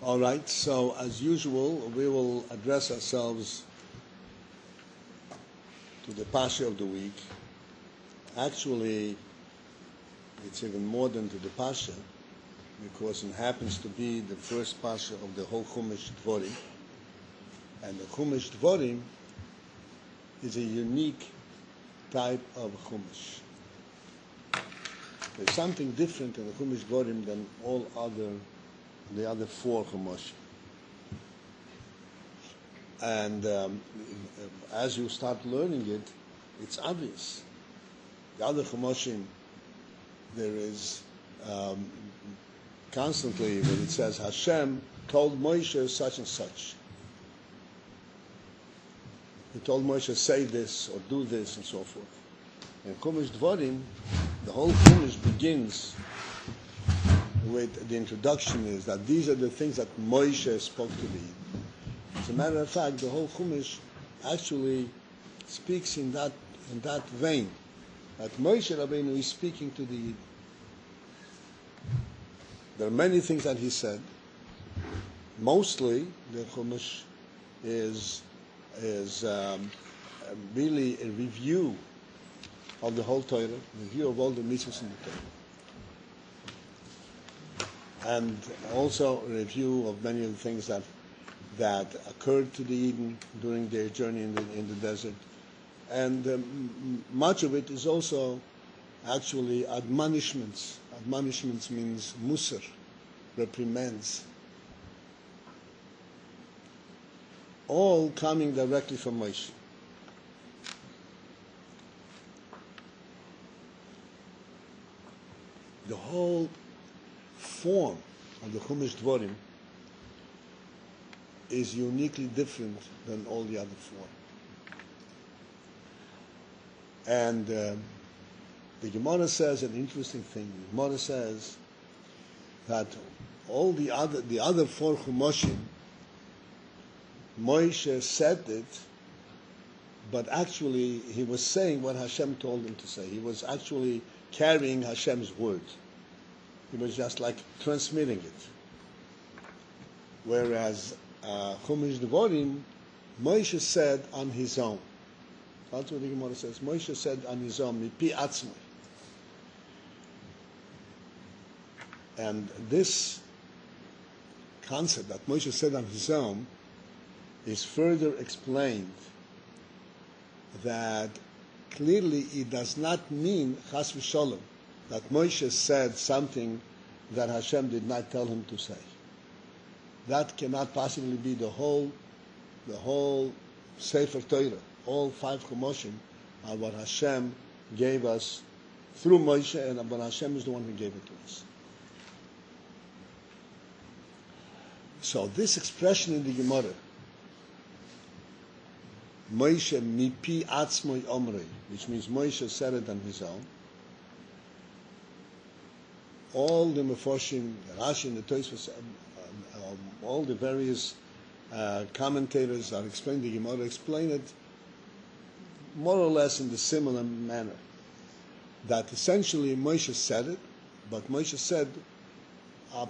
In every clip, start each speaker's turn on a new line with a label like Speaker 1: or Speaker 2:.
Speaker 1: All right, so as usual, we will address ourselves to the Pasha of the week. Actually, it's even more than to the Pasha, because it happens to be the first Pasha of the whole Chumash Dvorim. And the Chumash Dvorim is a unique type of Chumash. There's something different in the Chumash Dvorim than the other four Chumash. And as you start learning it, it's obvious. The other Chumashim, there is constantly when it says Hashem told Moshe such and such. He told Moshe say this or do this and so forth. In Chumash Dvorim, the whole Chumash begins with the introduction is that these are the things that Moshe spoke to the Yidden. As a matter of fact, the whole Chumash actually speaks in that vein, that Moshe Rabbeinu is speaking to the Yidden. There are many things that he said. Mostly, the Chumash is really a review of the whole Torah, review of all the mitzvahs in the Torah. And also a review of many of the things that occurred to the Yidden during their journey in the desert. And much of it is also actually admonishments. Admonishments means musar, reprimands. All coming directly from Moshe. The whole form of the Chumash Dvorim is uniquely different than all the other four. And the Gemara says an interesting thing. The Gemara says that all the other four Chumashim, Moshe said it, but actually he was saying what Hashem told him to say. He was actually carrying Hashem's word. He was just like transmitting it. Whereas Chumash Dvorim, Moshe said on his own. That's what the Gemara says. Moshe said on his own, mipi atzmai. And this concept that Moshe said on his own is further explained that clearly it does not mean chas v'sholom that Moshe said something that Hashem did not tell him to say. That cannot possibly be the whole Sefer Torah. All five Chumoshim are what Hashem gave us through Moshe, and but Hashem is the one who gave it to us. So this expression in the Gemara, Moshe mipi atzmoi omrei, which means Moshe said it on his own. All the Mefoshim, the Rashi and the Tosfos, all the various commentators are explaining the Gemara, explain it more or less in the similar manner. That essentially Moshe said it, but Moshe said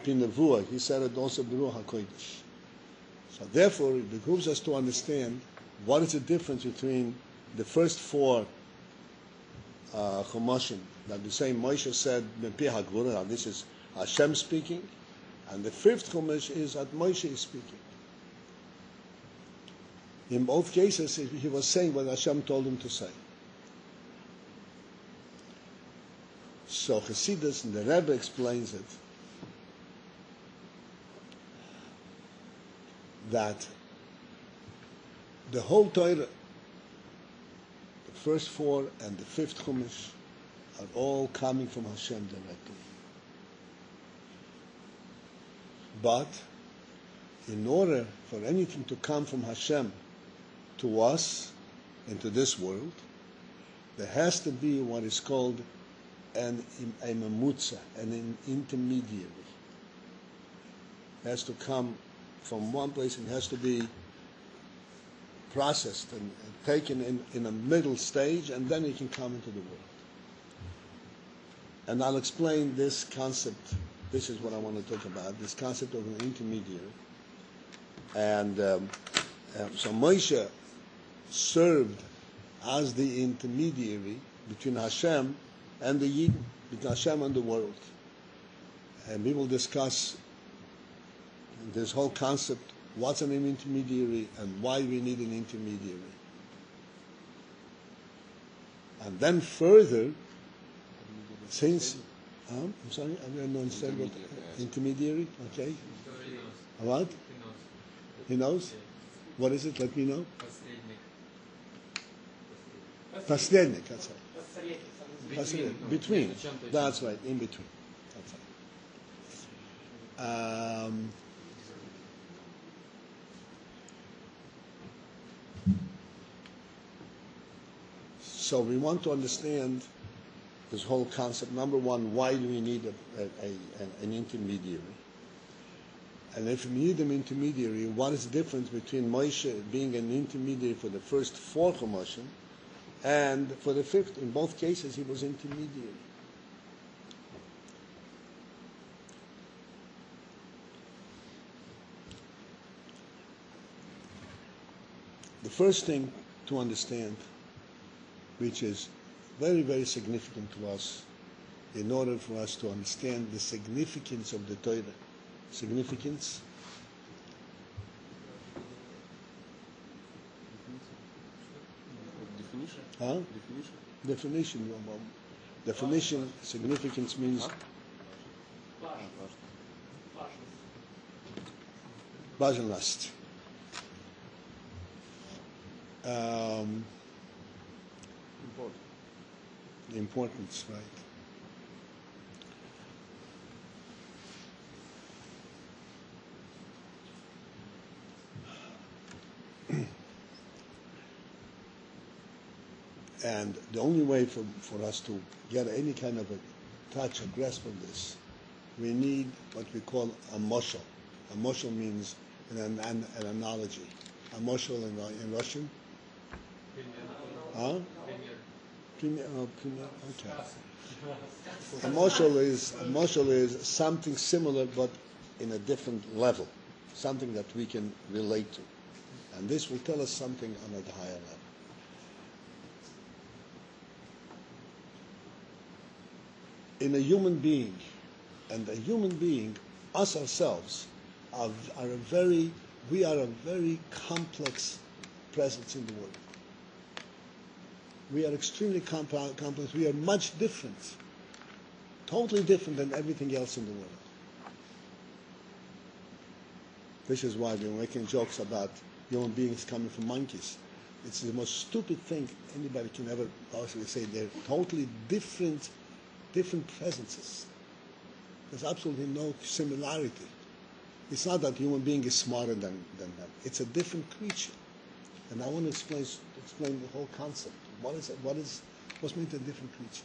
Speaker 1: in Nevuah, he said it also B'Ruach HaKodesh. So therefore, it behooves us to understand what is the difference between the first four Chumashim, that the same Moshe said, this is Hashem speaking, and the fifth Chumash is that Moshe is speaking. In both cases, he was saying what Hashem told him to say. So Chassidus, and the Rebbe explains it, that the whole Torah, the first four and the fifth Chumash, are all coming from Hashem directly. But in order for anything to come from Hashem to us, into this world, there has to be what is called a mamutza, an intermediary. It has to come from one place and has to be processed and taken in a middle stage, and then it can come into the world. And I'll explain this concept This is what I want to talk about, this concept of an intermediary. And so Moshe served as the intermediary between Hashem and the Yidden, between Hashem and the world. And we will discuss this whole concept, what's an intermediary and why we need an intermediary. And then further, since, I'm sorry, I don't understand what intermediary, okay. What? He knows? What is it? Let me know. Посредник, that's right. Посредник, between. That's right, in between. That's right. So we want to understand this whole concept. Number one, why do we need an intermediary? And if we need an intermediary, what is the difference between Moshe being an intermediary for the first 4 Chumashim and for the 5th? In both cases, he was intermediary. The first thing to understand, which is very, very significant to us, in order for us to understand the significance of the Torah. Significance?
Speaker 2: Definition?
Speaker 1: Huh? Definition. Definition, significance means важность. Importance, right. And the only way for us to get any kind of a touch, a grasp of this, we need what we call a moshel. A moshel means an analogy. A moshel in Russian? Huh? Premier, okay. A moshel is something similar but in a different level, something that we can relate to. And this will tell us something on a higher level. In a human being, and a human being, us ourselves, we are a very complex presence in the world. We are extremely complex. We are much different, totally different than everything else in the world. This is why we're making jokes about human beings coming from monkeys. It's the most stupid thing anybody can ever possibly say. They're totally different presences. There's absolutely no similarity. It's not that human being is smarter than them. It's a different creature. And I want to explain the whole concept. What's made a different creature?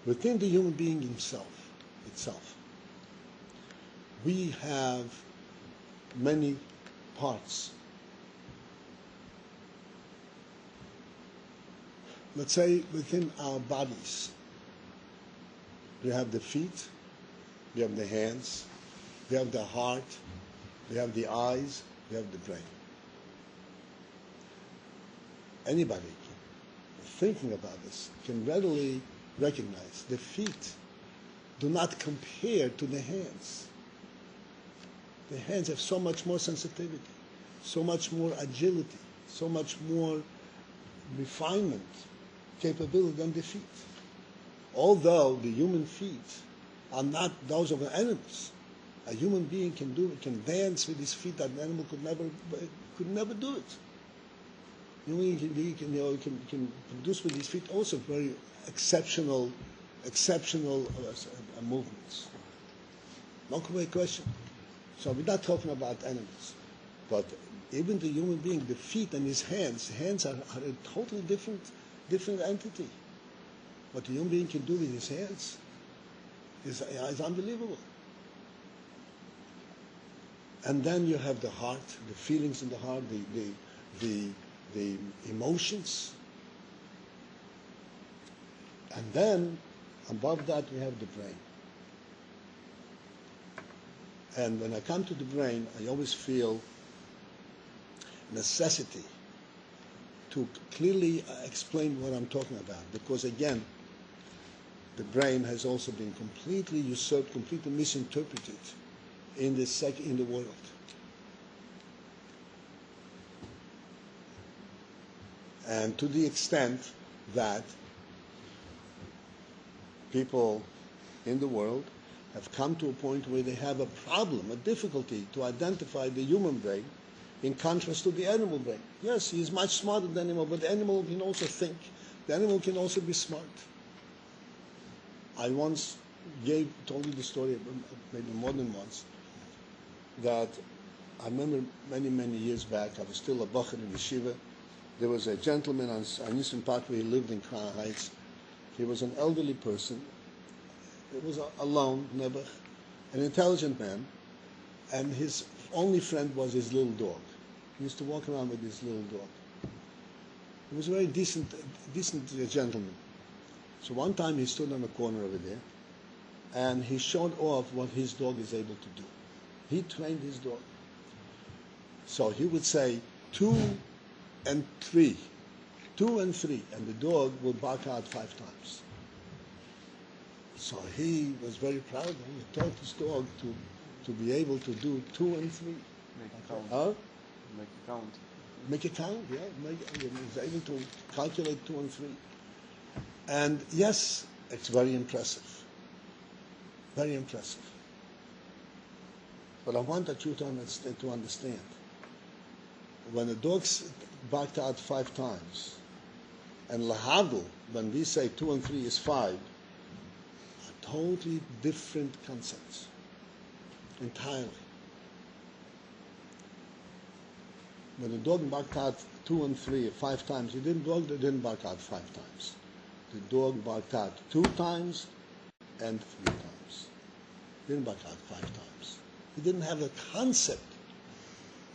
Speaker 1: Within the human being itself, we have many parts. Let's say within our bodies, we have the feet, we have the hands, we have the heart, we have the eyes, we have the brain. Anybody thinking about this can readily recognize the feet do not compare to the hands. The hands have so much more sensitivity, so much more agility, so much more refinement, capability than the feet. Although the human feet are not those of animals. A human being can dance with his feet that an animal could never do it. Human being can produce with his feet also very exceptional movements. No question. So we're not talking about animals, but even the human being, the feet and his hands are a totally different entity. What the human being can do with his hands is unbelievable. And then you have the heart, the feelings in the heart, the emotions. And then above that we have the brain. And when I come to the brain, I always feel necessity to clearly explain what I'm talking about. Because again, the brain has also been completely usurped, completely misinterpreted in the world. And to the extent that people in the world have come to a point where they have a problem, a difficulty to identify the human brain in contrast to the animal brain. Yes, he is much smarter than the animal, but the animal can also think. The animal can also be smart. I once told you the story, maybe more than once, that I remember many, many years back, I was still a bacher in yeshiva. There was a gentleman on Eastern Parkway, he lived in Crown Heights. He was an elderly person. He was alone, never, an intelligent man, and his only friend was his little dog. He used to walk around with his little dog. He was a very decent gentleman. So one time he stood on a corner over there, and he showed off what his dog is able to do. He trained his dog. So he would say 2 and 3, 2 and 3, and the dog would bark out 5 times. So he was very proud, and he taught his dog to be able to do 2 and 3.
Speaker 2: Make it count.
Speaker 1: Huh?
Speaker 2: Make it count.
Speaker 1: Make it count, yeah. He was able to calculate 2 and 3. And yes, it's very impressive. Very impressive. But I wanted you to understand. When the dogs barked out 5 times, and lahadl, when we say 2 and 3 is 5, are totally different concepts. Entirely. When the dog barked out 2 and 3, 5 times, the dog didn't bark out 5 times. The dog barked out 2 times and 3 times. He didn't bark out 5 times. He didn't have the concept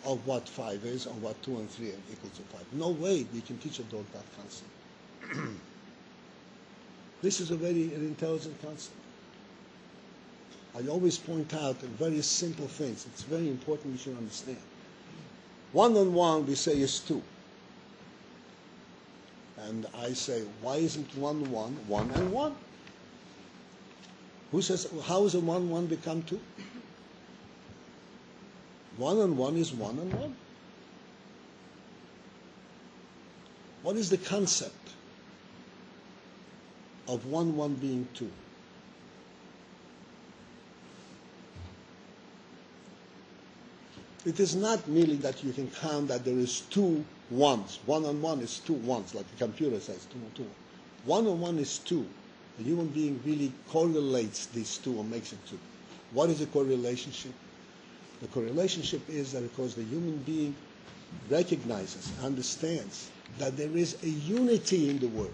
Speaker 1: of what 5 is or what 2 and 3 are equal to 5. No way you can teach a dog that concept. This is a very intelligent concept. I always point out very simple things. It's very important you should understand. 1 and 1 we say is 2. And I say, why isn't 1 1 1 and 1? Who says, how is a 1 1 become 2? 1 and 1 is 1 and 1. What is the concept of 1 1 being 2? It is not merely that you can count that there is 2 1s. 1 and 1 is 2 1s, like the computer says, 2 2. 1 and 1 is 2. The human being really correlates these 2 and makes it 2. What is the correlationship? The correlationship is that because the human being recognizes, understands that there is a unity in the world.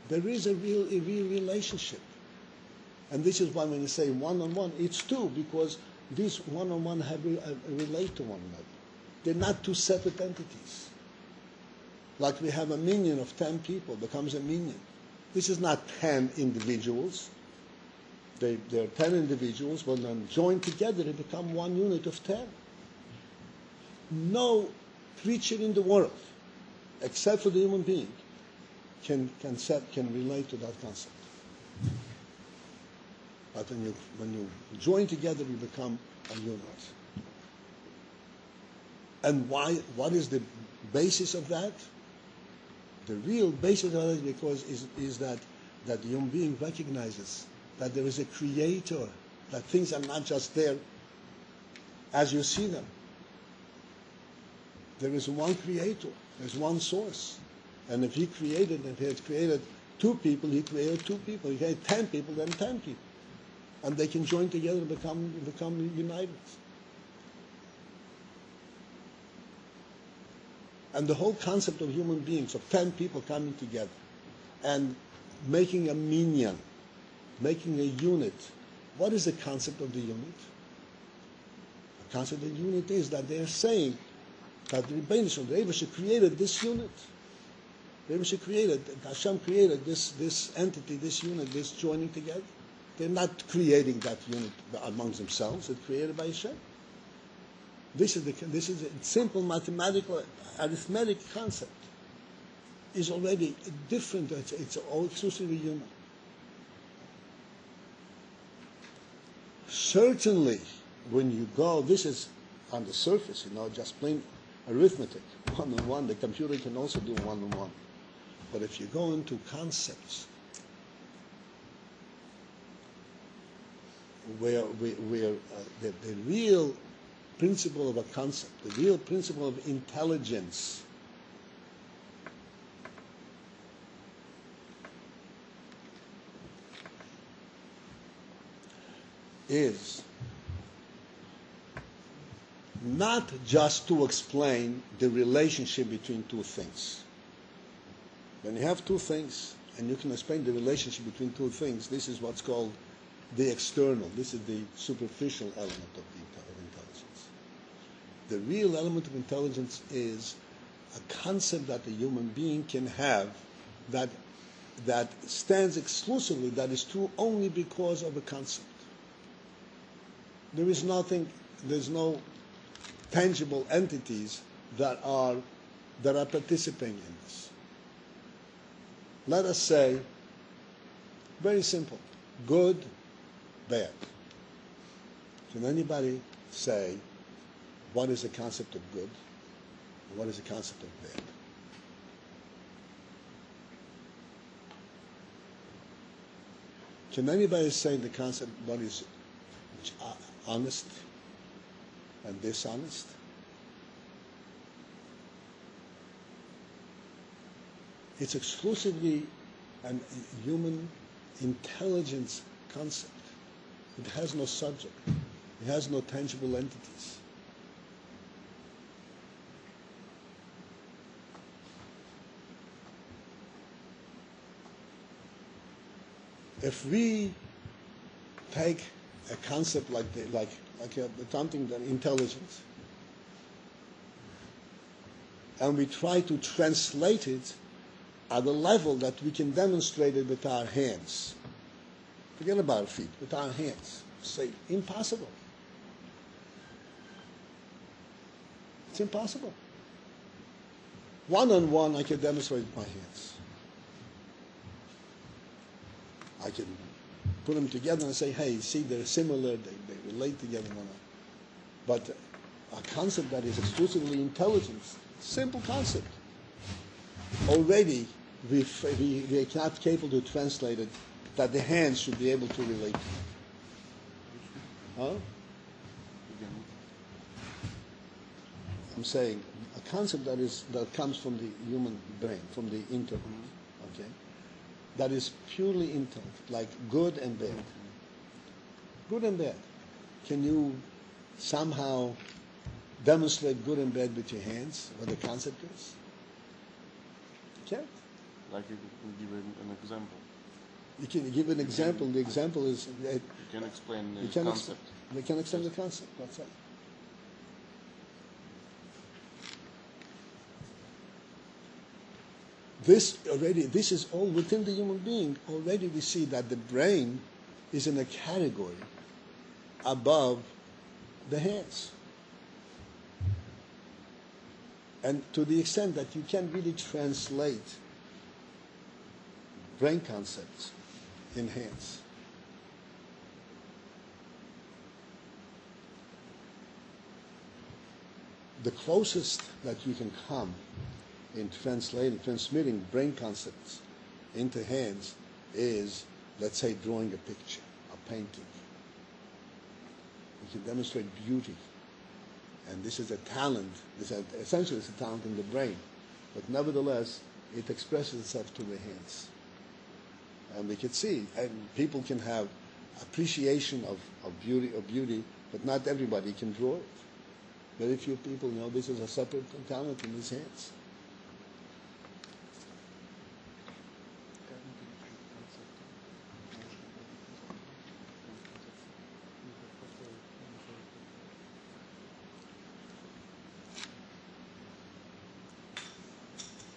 Speaker 1: There is a real relationship. And this is why when you say 1 on 1, it's 2, because these 1 on 1 relate to one another. They're not 2 separate entities. Like we have a minion of 10 people becomes a minion. This is not 10 individuals. There are 10 individuals, but when joined together, they become one unit of 10. No creature in the world, except for the human being, can relate to that concept. But when you join together, you become a unit. And why? What is the basis of that? The real basis of it is that the human being recognizes that there is a creator, that things are not just there as you see them. There is one creator, there's one source. And if he had created 2 people, he created 2 people. He created 10 people, then 10 people. And they can join together and become united. And the whole concept of human beings, of 10 people coming together and making a minyan, making a unit. What is the concept of the unit? The concept of the unit is that they are saying that the Rebbeinu created this unit. Hashem created this entity, this unit, this joining together. They're not creating that unit amongst themselves. It's created by Hashem. This is a simple mathematical arithmetic concept. Is already different. It's all exclusively human. Certainly, when you go, this is on the surface, just plain arithmetic, one-on-one. The computer can also do one-on-one. But if you go into concepts where the real principle of a concept, the real principle of intelligence is not just to explain the relationship between two things. When you have two things and you can explain the relationship between two things, this is what's called the external. This is the superficial element of intelligence. The real element of intelligence is a concept that a human being can have that stands exclusively, that is true only because of a concept. There's no tangible entities that are participating in this. Let us say, very simple, good, bad. Can anybody say what is the concept of good and what is the concept of bad? Can anybody say the concept what is honest and dishonest? It's exclusively a human intelligence concept. It has no subject. It has no tangible entities. If we take a concept like something that intelligence, and we try to translate it at a level that we can demonstrate it with our hands. Forget about our feet, with our hands. Say, impossible. It's impossible. One-on-one, I can demonstrate with my hands. I can put them together and say, hey, see, they're similar, they relate together. But a concept that is exclusively intelligence, simple concept, already we are not capable to translate it, that the hands should be able to relate to. Huh? I'm saying a concept that comes from the human brain, from the intellect, okay? That is purely intellect, like good and bad. Good and bad. Can you somehow demonstrate good and bad with your hands, what the concept is? You can't.
Speaker 2: Like you can give an example.
Speaker 1: You can give an example. The example is...
Speaker 2: You can explain the concept.
Speaker 1: We can explain the concept. That's right. This is all within the human being. Already we see that the brain is in a category above the hands. And to the extent that you can really translate brain concepts in hands. The closest that you can come in transmitting brain concepts into hands is, let's say, drawing a picture, a painting. You can demonstrate beauty. And this is a talent. Essentially, it's a talent in the brain. But nevertheless, it expresses itself through the hands. And we can see, and people can have appreciation of beauty, but not everybody can draw it. Very few people know this is a separate talent in his hands.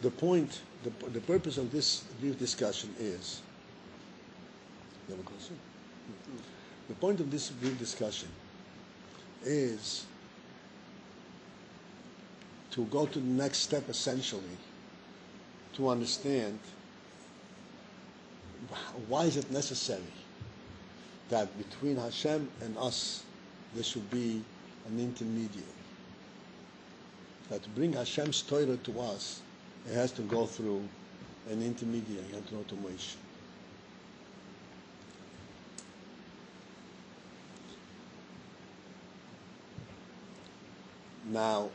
Speaker 1: The point, the purpose of this brief discussion is, you have a question? The point of this brief discussion is to go to the next step, essentially, to understand why is it necessary that between Hashem and us there should be an intermediary. That to bring Hashem's Torah to us, it has to go through an intermediary, and through automation. Now,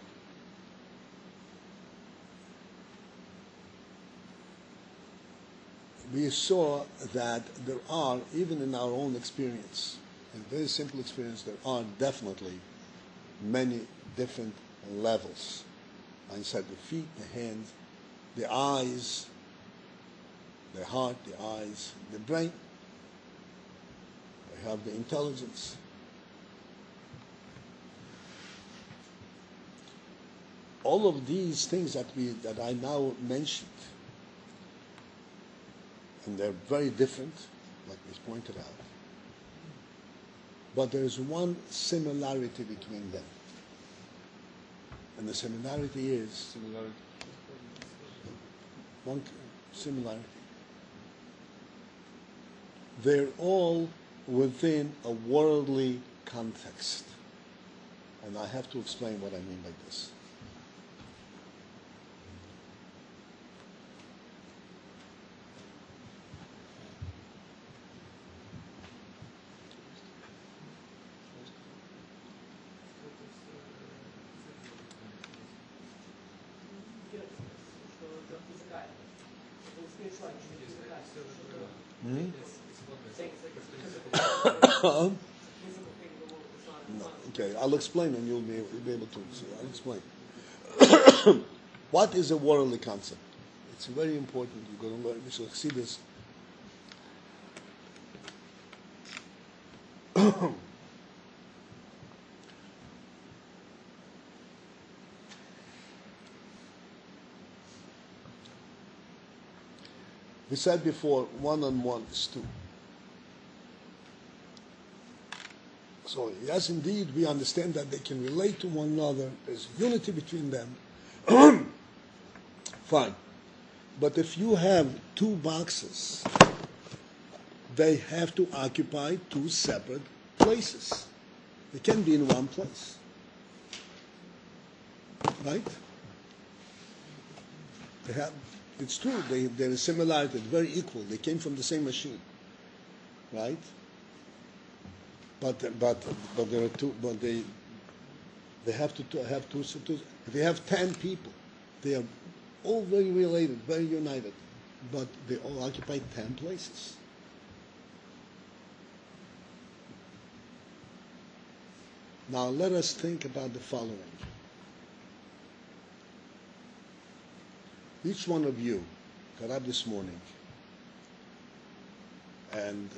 Speaker 1: we saw that there are, even in our own experience, in very simple experience, there are definitely many different levels. I said the feet, the hands, the eyes, the heart, the eyes, the brain. We have the intelligence. All of these things that I now mentioned, and they're very different, like we pointed out, but there's one similarity between them. And the similarity is one similarity. They're all within a worldly context. And I have to explain what I mean by this. No, okay, I'll explain and you'll be able to see. I'll explain. What is a worldly concept? It's very important. You're going to learn. We shall see this. We said before, 1 and 1 is 2. So, yes, indeed, we understand that they can relate to one another. There's unity between them. Fine. But if you have 2 boxes, they have to occupy 2 separate places. They can't be in one place. Right? They have. It's true, there is similarity, very equal. They came from the same machine, right? But there are 2. But they have to have two. If they have 10 people, they are all very related, very united, but they all occupy 10 places. Now let us think about the following. Each one of you got up this morning, and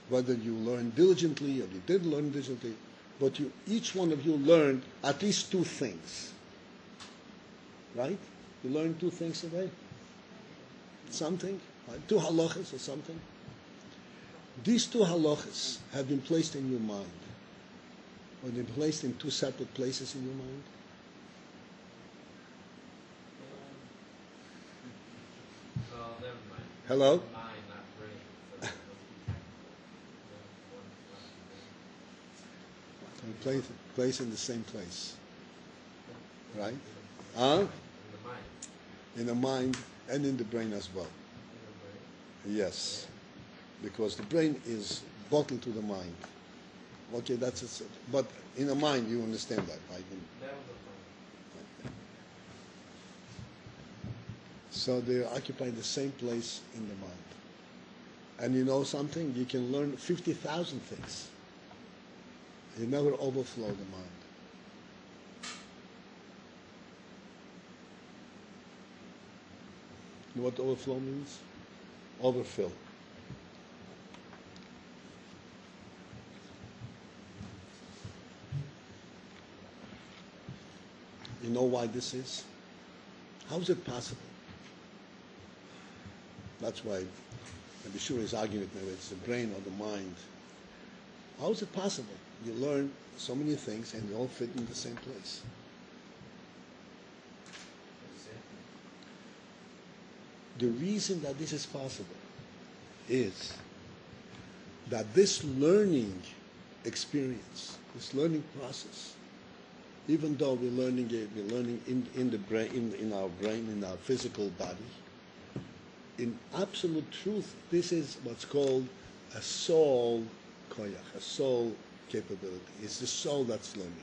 Speaker 1: whether you learned diligently or you didn't learn diligently, but each one of you learned at least 2 things. Right? You learned 2 things today? Something? Right? 2 halachas or something? These 2 halachas have been placed in your mind. Or they've been placed in 2 separate places in your mind? Hello? Place in the same place. Right? Huh? In the mind and in the brain as well. Yes. Because the brain is bottled to the mind. Okay, that's it. But in the mind, you understand that, right? So they occupy the same place in the mind. And you know something? You can learn 50,000 things. You never overflow the mind. You know what overflow means? Overfill. You know why this is? How is it possible? That's why Rabbi Shura is arguing whether it's the brain or the mind. How is it possible? You learn so many things and they all fit in the same place. The reason that this is possible is that this learning experience, this learning process, even though we're learning in the brain, in our brain, in our physical body, in absolute truth, this is what's called a soul koyach, a soul capability. It's the soul that's learning.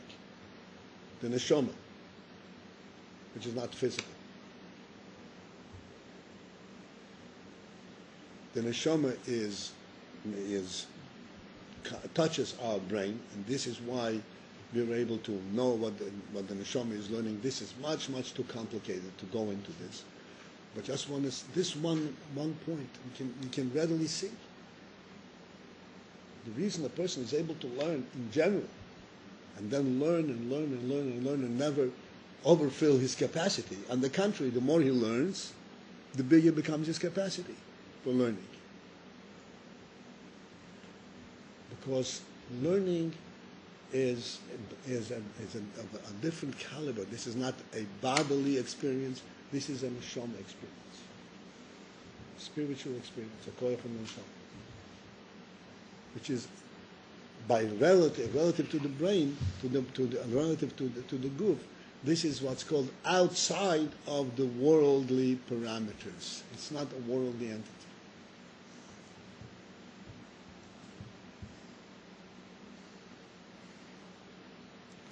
Speaker 1: The neshama, which is not physical. The neshama touches our brain, and this is why we're able to know what the neshama is learning. This is much, much too complicated to go into this. But just this one point we can readily see. The reason a person is able to learn in general, and then learn and never overfill his capacity. On the contrary, the more he learns, the bigger becomes his capacity for learning. Because learning is a different caliber. This is not a bodily experience. This is a neshama experience, a spiritual experience, a koyach from neshama, which is by relative to the brain, relative to the guf. This is what's called outside of the worldly parameters. It's not a worldly entity.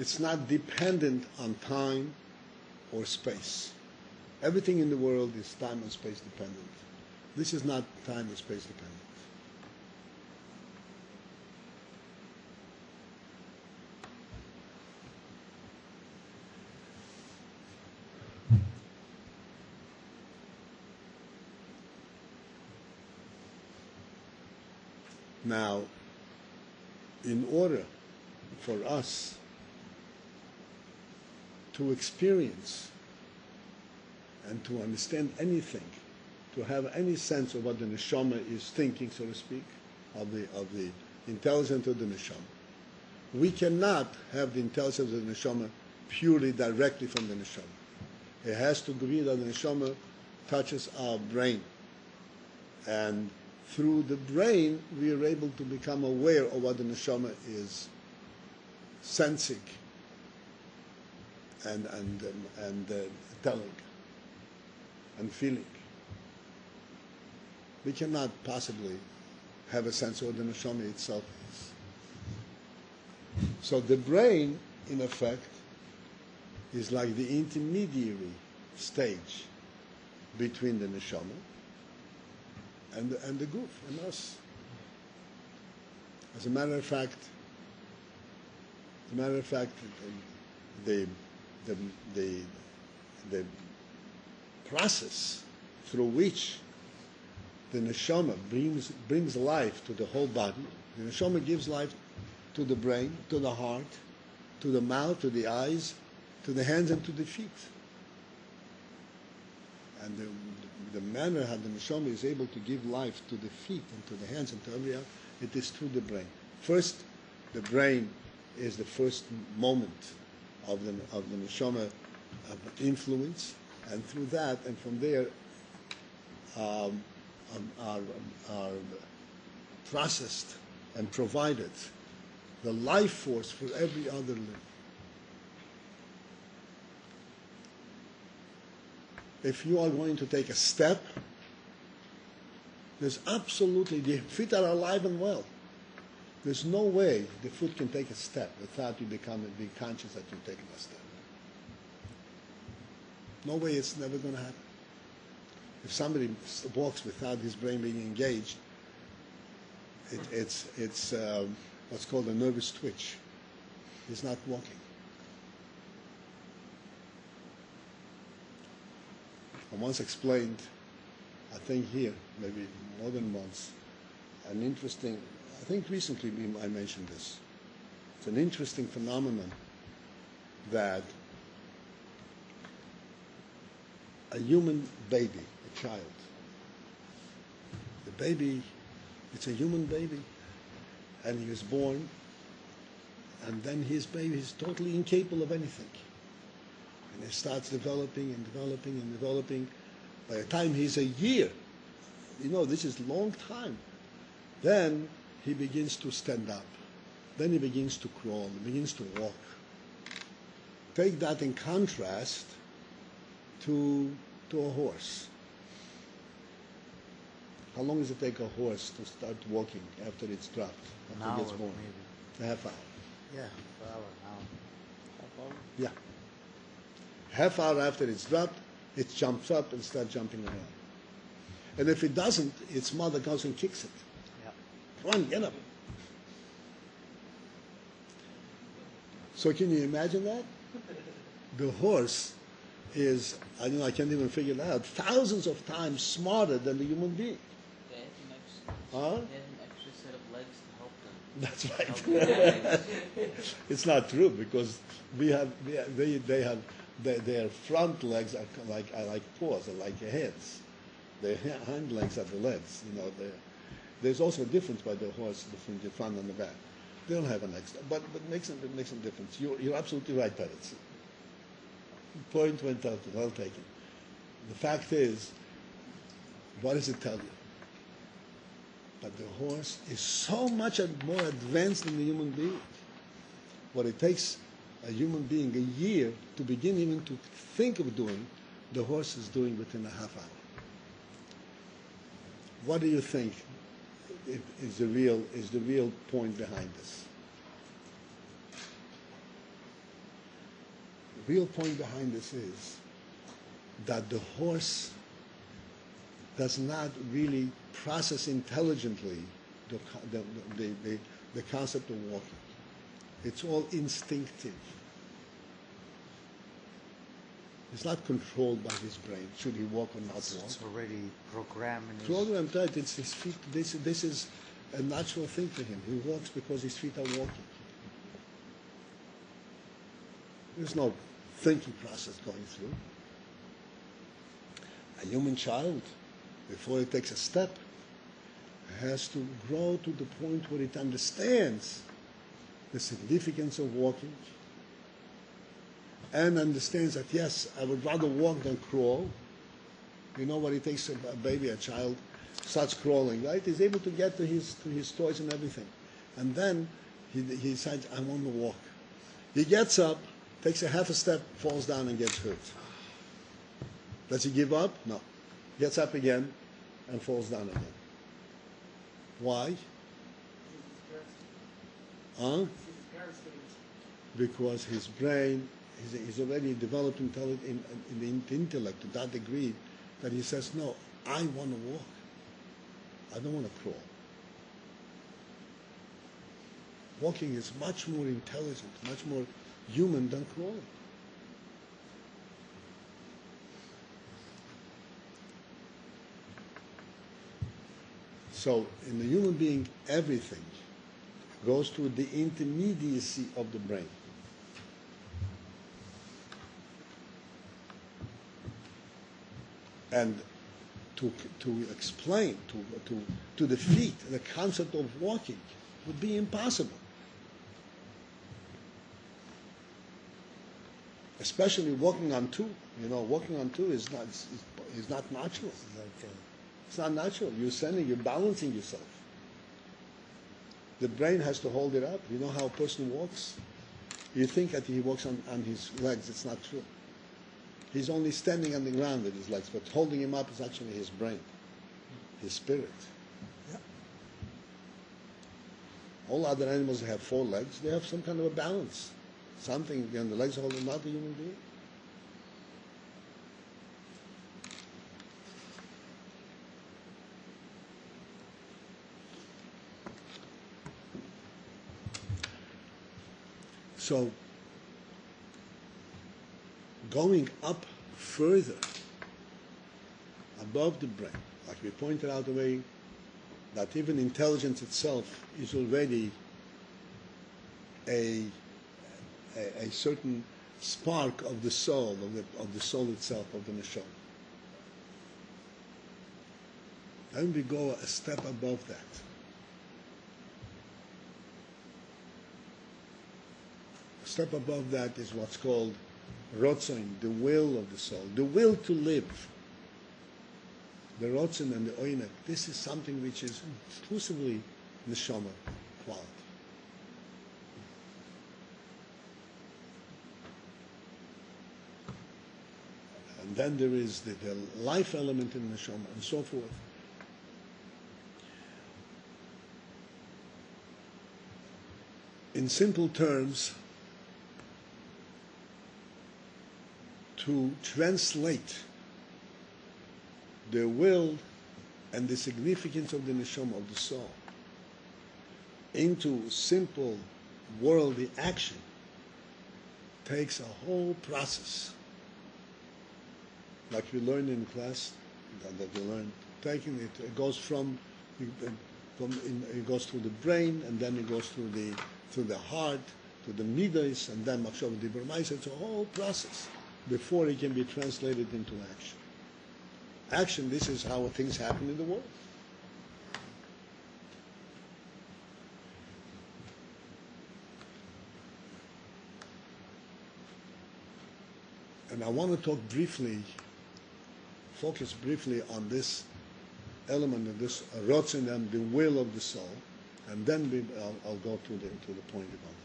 Speaker 1: It's not dependent on time or space. Everything in the world is time and space dependent. This is not time or space dependent. Now, in order for us to experience and to understand anything, to have any sense of what the neshama is thinking, so to speak, of the intelligence of the neshama, we cannot have the intelligence of the neshama purely directly from the neshama. It has to be that the neshama touches our brain, and through the brain we are able to become aware of what the neshama is sensing and telling and feeling. We cannot possibly have a sense of what the neshama itself is. So the brain, in effect, is like the intermediary stage between the neshama and the guf and us. As a matter of fact, the process through which the neshama brings life to the whole body. The neshama gives life to the brain, to the heart, to the mouth, to the eyes, to the hands, and to the feet. And the manner how the neshama is able to give life to the feet and to the hands and to every other, it is through the brain. First, the brain is the first moment of the neshama influence, and through that, and from there, are processed and provided the life force for every other limb. If you are going to take a step, there's absolutely, the feet are alive and well. There's no way the foot can take a step without you be conscious that you're taking a step. No way, it's never going to happen. If somebody walks without his brain being engaged, it's what's called a nervous twitch. He's not walking. I once explained, I think here, maybe more than once, an interesting, I think recently I mentioned this. It's an interesting phenomenon that a human baby, a child, the baby, it's a human baby, and he was born, and then his baby is totally incapable of anything. And he starts developing and developing and developing. By the time he's a year, this is a long time, then he begins to stand up. Then he begins to crawl, he begins to walk. Take that in contrast to a horse. How long does it take a horse to start walking after it's dropped, after it gets born?
Speaker 3: Maybe.
Speaker 1: A half hour.
Speaker 3: Yeah, for hour, now.
Speaker 1: Yeah. Half hour after it's dropped, it jumps up and starts jumping around. And if it doesn't, its mother goes and kicks it.
Speaker 3: Yeah.
Speaker 1: Come on, get up. So can you imagine that? The horse is, I can't even figure it out, thousands of times smarter than the human being.
Speaker 4: They have
Speaker 1: Huh?
Speaker 4: an extra set of legs to help them.
Speaker 1: That's right. It's not true because their front legs are like paws, are like heads. Their hind legs are the legs. There's also a difference by the horse between the front and the back. They don't have an extra, but it makes a difference. You're absolutely right, Peretz. Point well taken. The fact is, what does it tell you? That the horse is so much more advanced than the human being. What it takes a human being a year to begin even to think of doing, the horse is doing within a half hour. What do you think is the real point behind this? The real point behind this is that the horse does not really process intelligently the concept of walking. It's all instinctive. It's not controlled by his brain. Should he walk or not walk?
Speaker 3: It's already programmed.
Speaker 1: Programmed, right? It's his feet. This is a natural thing for him. He walks because his feet are walking. There's no thinking process going through. A human child, before it takes a step, has to grow to the point where it understands the significance of walking and understands that, yes, I would rather walk than crawl. When it takes a baby, a child, starts crawling, right? He's able to get to his toys and everything. And then he decides, I want to walk. He gets up, takes a half a step, falls down and gets hurt. Does he give up? No. Gets up again and falls down again. Why? Because his brain, he's already developed in the intellect to that degree that he says, no, I want to walk. I don't want to crawl. Walking is much more intelligent, much more human than crawling. So in the human being, everything goes through the intermediacy of the brain. And to explain, to defeat the concept of walking would be impossible. Especially walking on two. Walking on two is not natural. It's not natural. You're balancing yourself. The brain has to hold it up. You know how a person walks? You think that he walks on his legs. It's not true. He's only standing on the ground with his legs, but holding him up is actually his brain, his spirit. Yeah. All other animals have 4 legs. They have some kind of a balance. Something, the legs hold them, not the human being. So, going up further above the brain, like we pointed out already, that even intelligence itself is already a certain spark of the soul, of the soul itself, of the neshama. Then we go a step above that. A step above that is what's called Rotzon, the will of the soul, the will to live. The Rotzon and the Oinek, this is something which is exclusively Neshama quality. And then there is the life element in the Neshama and so forth. In simple terms, to translate the will and the significance of the neshama, of the soul, into simple worldly action takes a whole process. Like we learned in class, that we learned, taking it, it goes it goes through the brain, and then it goes through the heart, to the midas, and then machshav dibur ma'aseh. It's a whole process before it can be translated into action. Action, this is how things happen in the world. And I want to talk briefly, focus briefly on this element of this rotzon and the will of the soul, and then I'll go to the point about it.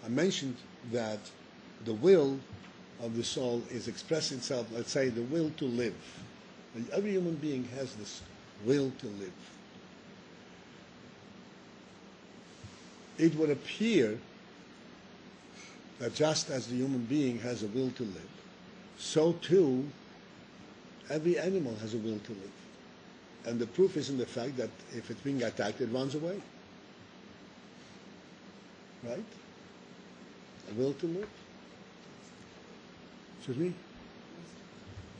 Speaker 1: I mentioned that the will of the soul is expressing itself, let's say, the will to live. And every human being has this will to live. It would appear that just as the human being has a will to live, so too every animal has a will to live. And the proof is in the fact that if it's being attacked, it runs away. Right? A will to live. Excuse me?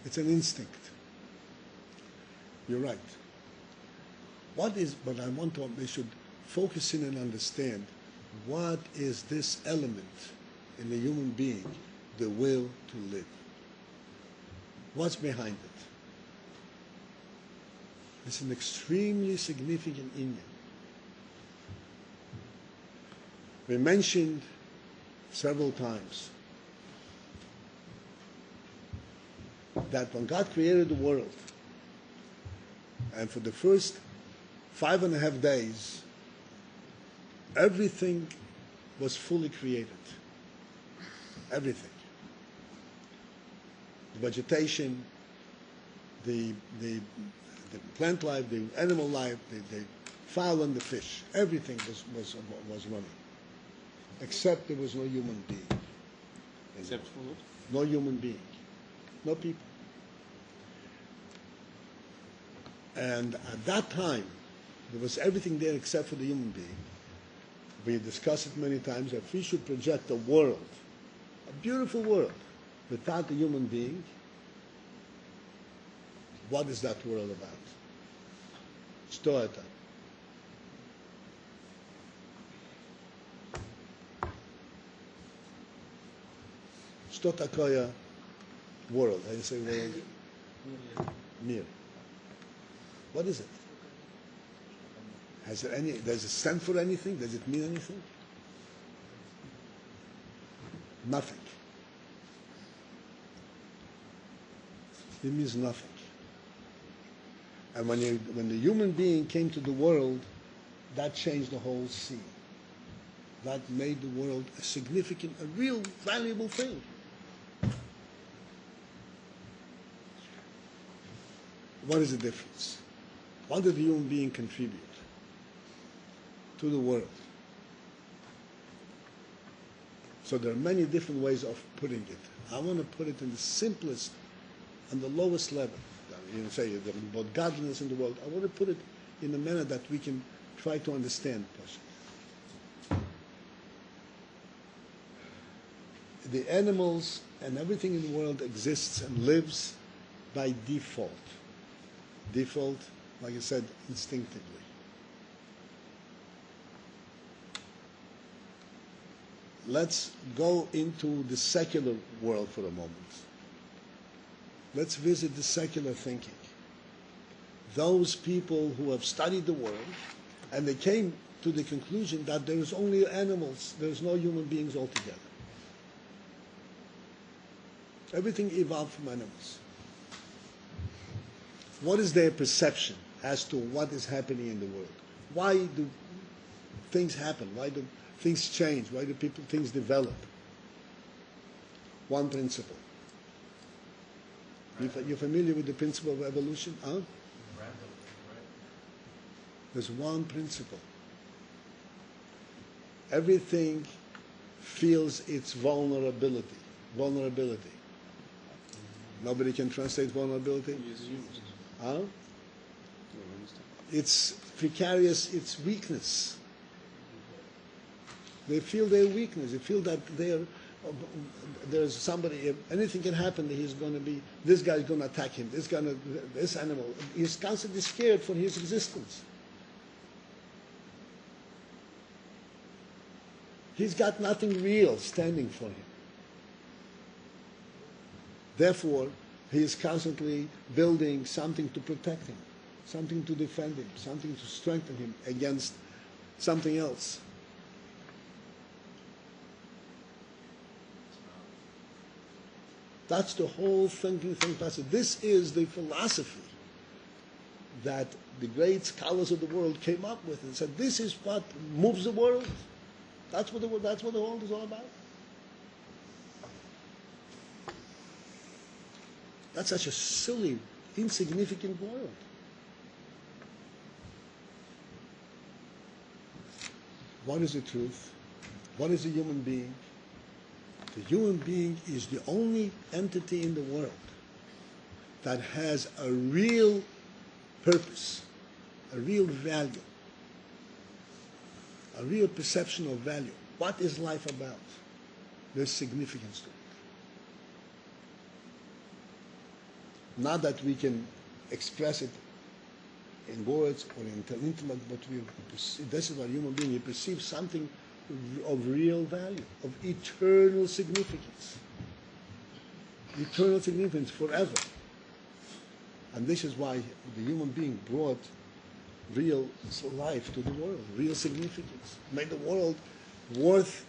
Speaker 1: It's an instinct. You're right. But they should focus in and understand what is this element in the human being, the will to live. What's behind it? It's an extremely significant inyan. We mentioned several times that when God created the world, and for the first 5.5 days, everything was fully created. Everything. The vegetation, the plant life, the animal life, the fowl and the fish, everything was running. Except there was no human being.
Speaker 2: Except for what?
Speaker 1: No human being. No people. And at that time, there was everything there except for the human being. We discussed it many times. If we should project a world, a beautiful world, without a human being, what is that world about? Stoeta. Stotakoya world. How do you say world? Mir. What is it? Does it stand for anything? Does it mean anything? Nothing. It means nothing. And when the human being came to the world, that changed the whole scene. That made the world a significant, a real valuable thing. What is the difference? What did the human being contribute to the world? So there are many different ways of putting it. I want to put it in the simplest and the lowest level. You say about godliness in the world. I want to put it in a manner that we can try to understand. The animals and everything in the world exists and lives by default. Default, like I said, instinctively. Let's go into the secular world for a moment. Let's visit the secular thinking. those people who have studied the world, and they came to the conclusion that there is only animals, there is no human beings altogether. Everything evolved from animals. What is their perception as to what is happening in the world? Why do things happen? Why do things change? Why do things develop? One principle. You're familiar with the principle of evolution? Huh? There's one principle. Everything feels its vulnerability. Vulnerability. Nobody can translate vulnerability? Huh? It's precarious, it's weakness. They feel their weakness. They feel that there's somebody, anything can happen, this guy's going to attack him, this animal. He's constantly scared for his existence. He's got nothing real standing for him. Therefore, he is constantly building something to protect him, something to defend him, something to strengthen him against something else. That's the whole thinking process. This is the philosophy that the great scholars of the world came up with and said, this is what moves the world. That's what the world is all about. That's such a silly, insignificant world. What is the truth? What is a human being? The human being is the only entity in the world that has a real purpose, a real value, a real perception of value. What is life about? There's significance to it. Not that we can express it in words or in intellect, but this is what human being, he perceives something of real value, of eternal significance. Eternal significance forever. And this is why the human being brought real life to the world, real significance. Made the world worth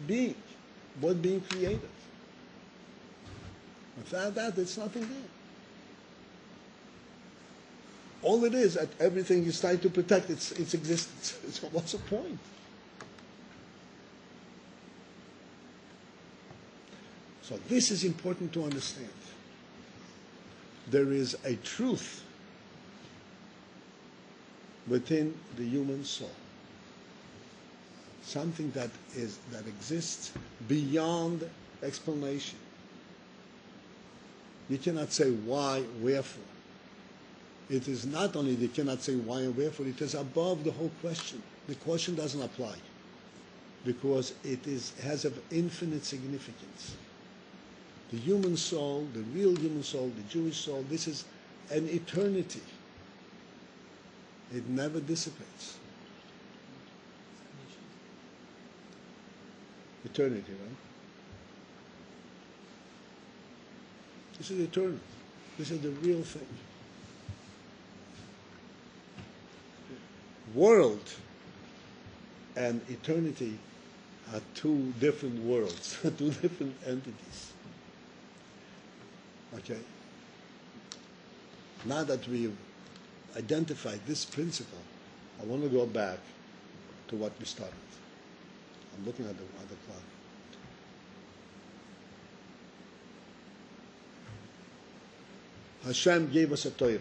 Speaker 1: being created. Without that, there's nothing there. All it is that everything is trying to protect its existence. So what's the point? So this is important to understand. There is a truth within the human soul. Something that exists beyond explanation. You cannot say why, wherefore. It is not only you cannot say why and wherefore, it is above the whole question. The question doesn't apply because it has an infinite significance. The human soul, the real human soul, the Jewish soul, this is an eternity. It never dissipates. Eternity, right? This is eternal. This is the real thing. World and eternity are two different worlds, two different entities. Okay? Now that we've identified this principle, I want to go back to what we started. I'm looking at the clock. Hashem gave us a Torah.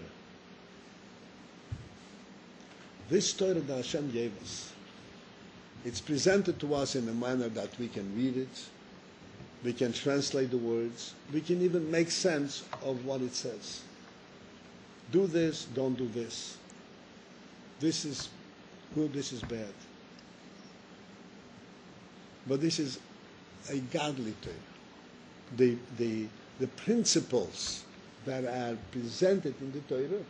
Speaker 1: This Torah that Hashem gave us, it's presented to us in a manner that we can read it, we can translate the words, we can even make sense of what it says. Do this, don't do this. This is good, this is bad. But this is a godly Torah. The principles that are presented in the Torah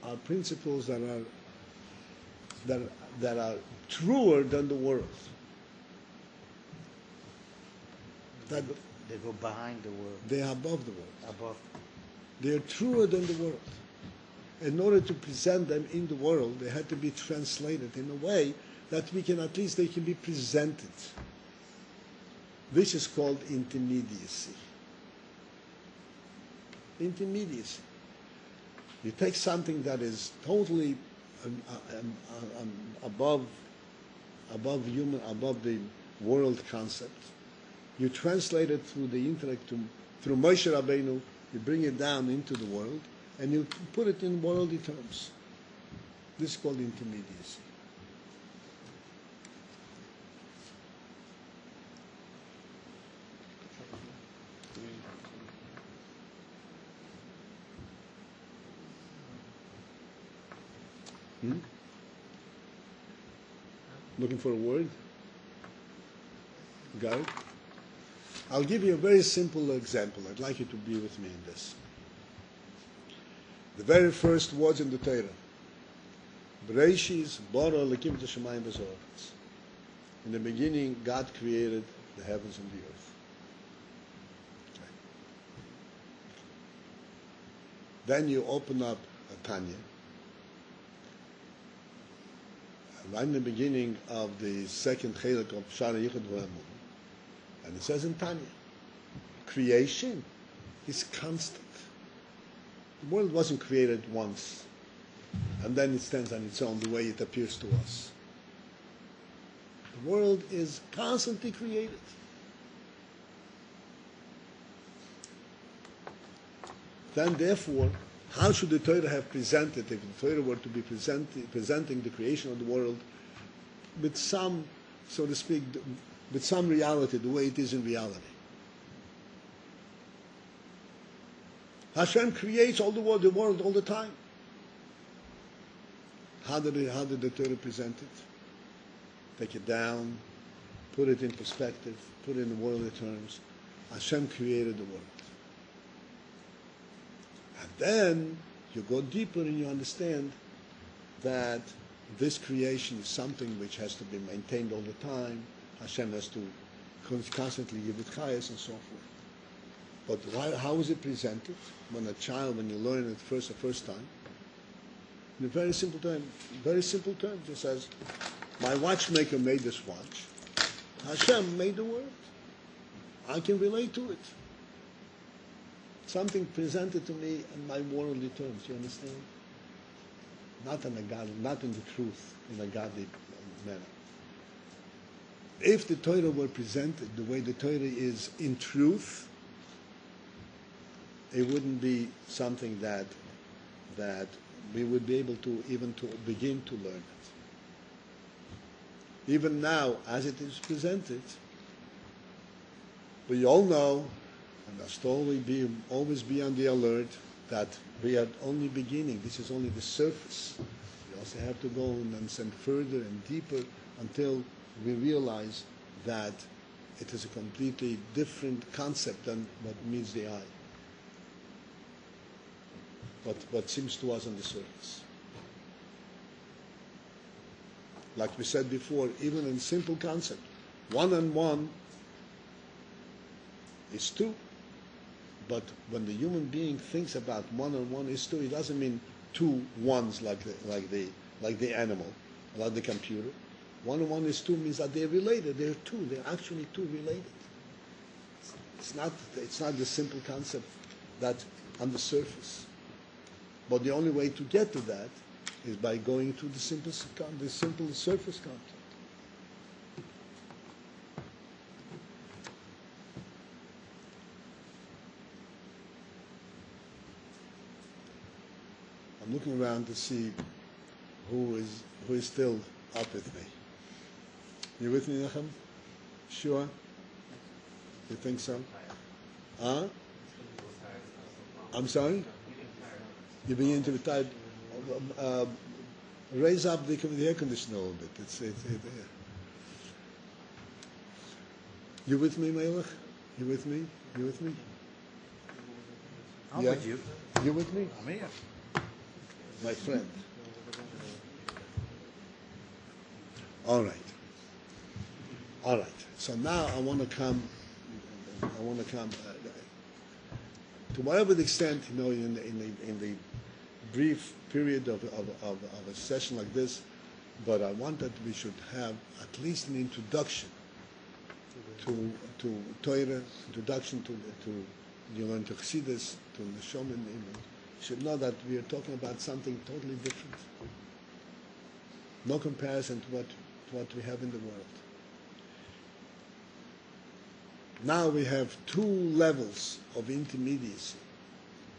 Speaker 1: are principles that are truer than the world.
Speaker 3: They go behind the world.
Speaker 1: They are above the world.
Speaker 3: Above.
Speaker 1: They are truer than the world. in order to present them in the world, they had to be translated in a way that we can, at least they can be presented. This is called intermediacy. Intermediacy. You take something that is totally above human, above the world concept. You translate it through the intellect, through Moshe Rabbeinu. You bring it down into the world, and you put it in worldly terms. This is called intermediacy. Looking for a word? Got it? I'll give you a very simple example. I'd like you to be with me in this. The very first words in the Torah. Bereshis bara Elokim et hashamayim v'zoretz. In the beginning, God created the heavens and the earth. Okay. Then you open up a Tanya. Right in the beginning of the second chelik of Shara Yichud V'Amun, and it says in Tanya, creation is constant. The world wasn't created once, and then it stands on its own the way it appears to us. The world is constantly created. Then, therefore, how should the Torah have presented, if the Torah were to be presenting the creation of the world with some, so to speak, with some reality, the way it is in reality? Hashem creates all the world all the time. How did the Torah present it? Take it down, put it in perspective, put it in worldly terms. Hashem created the world. And then you go deeper and you understand that this creation is something which has to be maintained all the time. Hashem has to constantly give it chayas and so forth. But how is it presented? When you learn it the first time, in a very simple terms, it says, my watchmaker made this watch. Hashem made the world. I can relate to it. Something presented to me in my worldly terms, you understand? Not in the truth, in a godly manner. If the Torah were presented the way the Torah is in truth, it wouldn't be something that we would be able to even to begin to learn it. Even now, as it is presented, we all know, and must always be on the alert, that we are only beginning. This is only the surface. We also have to go and understand further and deeper until we realize that it is a completely different concept than what meets the eye. What seems to us on the surface. Like we said before, even in simple concept, 1 and 1 is 2. But when the human being thinks about 1 and 1 is 2, it doesn't mean 2 ones like the animal, like the computer. 1 and 1 is 2 means that they're related. They're 2. They're actually 2 related. It's not the simple concept that's on the surface. But the only way to get to that is by going to the simple surface concept. I'm looking around to see who is still up with me. You with me, Nachum? Sure? You think so? Huh? I'm sorry? You're beginning to be tired. Raise up the air conditioner a little bit. You with me, Melech? You with me? You with me?
Speaker 3: I'm with you.
Speaker 1: You with me?
Speaker 3: I'm here.
Speaker 1: My friend. All right. So now I want to come to whatever the extent, in the brief period of a session like this, but I want that we should have at least an introduction to Torah, introduction to you learn to Chassidus, to Neshama. You should know that we are talking about something totally different. No comparison to what we have in the world. Now we have two levels of intermediacy.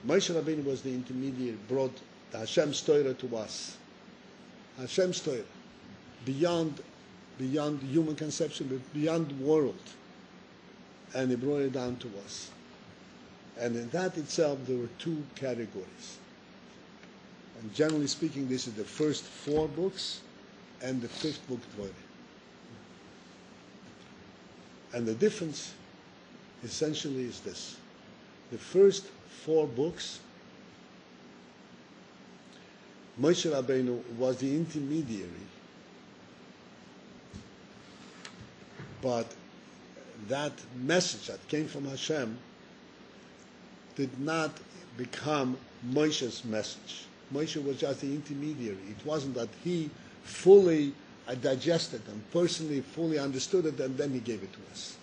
Speaker 1: Moshe Rabbeinu was the intermediary, brought the Hashem's Torah to us. Hashem's Torah, beyond human conception, but beyond the world. And he brought it down to us. And in that itself, there were two categories. And generally speaking, this is the first 4 books and the 5th book, Dvorim. And the difference essentially is this. The first 4 books, Moshe Rabbeinu was the intermediary, but that message that came from Hashem did not become Moshe's message. Moshe was just the intermediary. It wasn't that he fully digested and personally fully understood it and then he gave it to us.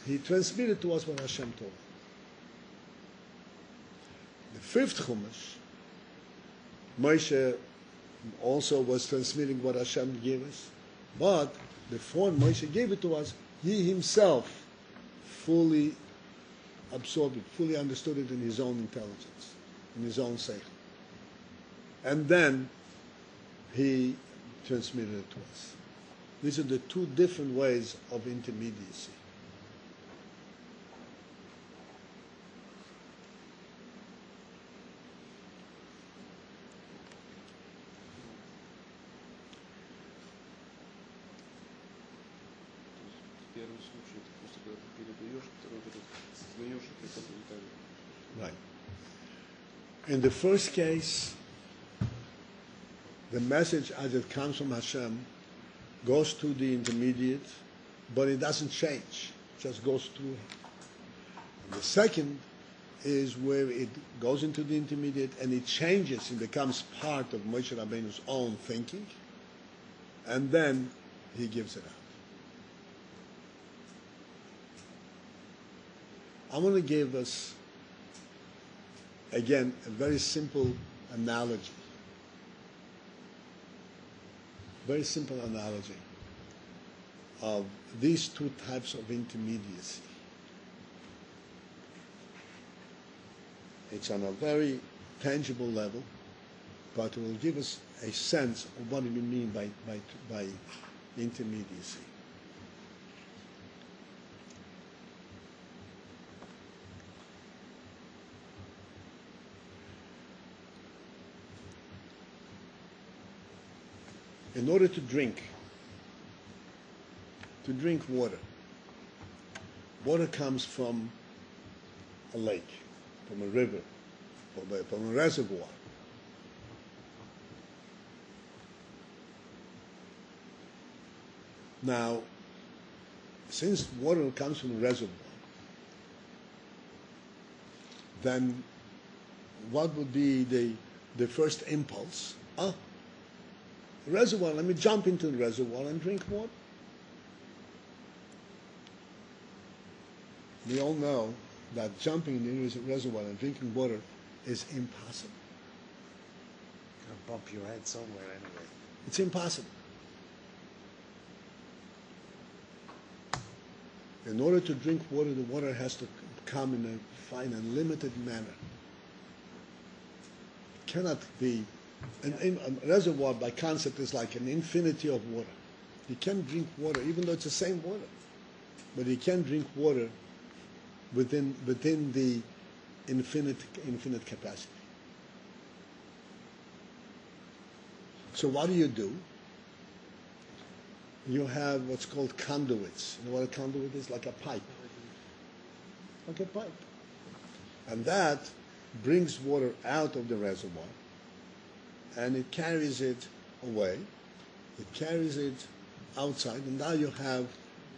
Speaker 1: He transmitted to us what Hashem told him. The 5th Chumash, Moshe also was transmitting what Hashem gave us, but before Moshe gave it to us, he himself fully absorbed it, fully understood it in his own intelligence, in his own seichel. And then he transmitted it to us. These are the two different ways of intermediacy.
Speaker 2: Первый случай, это просто когда ты передаешь, второй когда ты сознаешь, это как-то.
Speaker 1: Right. In the first case, the message as it comes from Hashem goes to the intermediate, but it doesn't change. It just goes through him. And the second is where it goes into the intermediate and it changes and becomes part of Moshe Rabbeinu's own thinking, and then he gives it out. I want to give us, again, a very simple analogy. Very simple analogy of these two types of intermediacy. It's on a very tangible level, but it will give us a sense of what we mean by intermediacy. In order to drink water, water comes from a lake, from a river, from a reservoir. Now, since water comes from a reservoir, then what would be the first impulse? Reservoir, let me jump into the reservoir and drink water. We all know that jumping in the reservoir and drinking water is impossible.
Speaker 3: You'll bump your head somewhere anyway.
Speaker 1: It's impossible. In order to drink water, the water has to come in a fine and limited manner. It cannot be. A reservoir, by concept, is like an infinity of water. You can drink water, even though it's the same water, but you can drink water within the infinite capacity. So what do? You have what's called conduits. You know what a conduit is? Like a pipe. Like a pipe. And that brings water out of the reservoir, and it carries it away. It carries it outside, and now you have,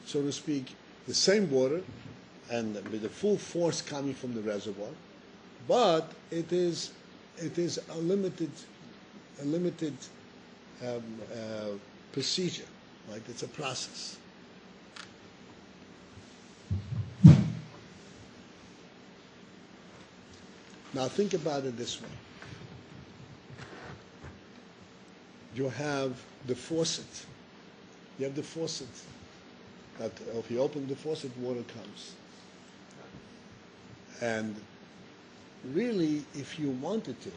Speaker 1: so to speak, the same water, and with the full force coming from the reservoir, but it is it is a limited um, procedure, right? It's a process. Now think about it this way. You have the faucet. You have the faucet that if you open the faucet, water comes. And really, if you wanted to,